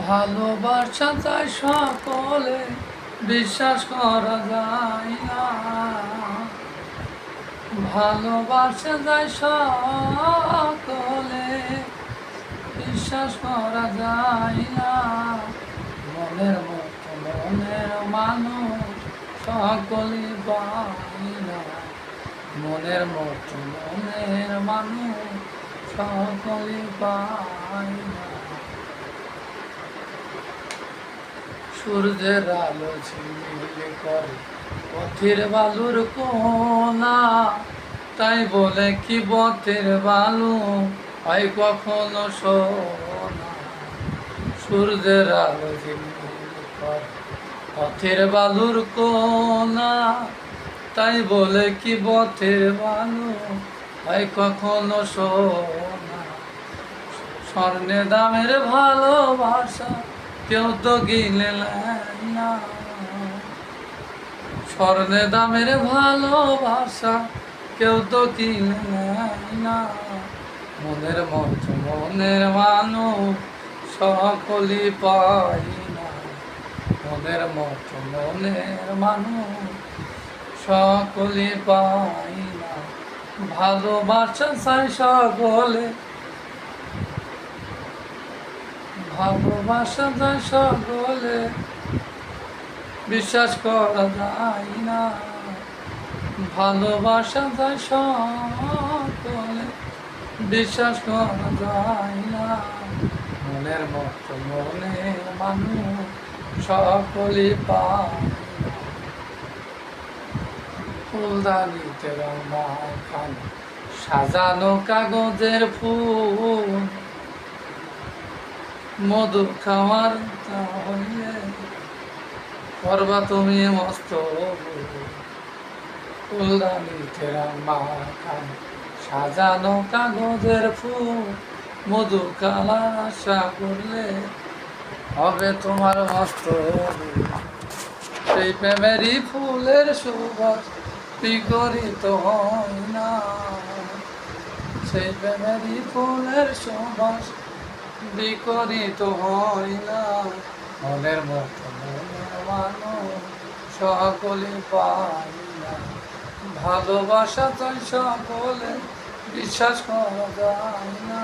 ভালোবাসা চাই সকলে, বিশ্বাস করা যায় না। ভালোবাসা যায় সকলে, বিশ্বাস করা যায় না। মনের মতো মনের মানুষ সকলে পাই না। মনের মতো মনের মানুষ সকলে পাই না। সূর্যের আলো ঝিলমিল করে পথের বালুর কোনা, তাই বলে কি পথের বালু হয় কখনো সোনা। সূর্যের আলো ঝিলমিল করে পথের বালুর কোনা, তাই বলে কি পথের বালু হয় কখনো সোনা। স্বর্ণে দামের ভালোবাসা কেউ তো কিনে নেয় না। স্বর্ণে দামের ভালোবাসা কেউ তো কিনে নেয় না। মনের মতো মনের মানুষ সকলে পাই না। মনের মতো মনের মানুষ সকলে পাই না। ভালোবাসা চাই সকলে, ভালোবাসা যায় সকলে, বিশ্বাস করা যায় না। ভালোবাসা যায় সকলে, বিশ্বাস করা যায় না। মনের মতো মনের মানুষ সকলে পায় না। ফুলদানিতে রং মাখানো সাজানো কাগজের ফুল, মধু খাওয়ার হইলে করবা তুমি মস্ত। ফুলদানিতে রং মাখানো সাজানো কাগজের ফুল, মধু খাওয়ার আশা করলে হবে তোমার মস্ত। সেই প্রেমেরই ফুলের সুবাস বিকরিত হয় না। সেই প্রেমেরই ফুলের সুবাস বিকরিত হয় না। মনের মতো মনের মানুষ সকলে পাই না। ভালোবাসা চাই সকলে, বিশ্বাস করা যায় না।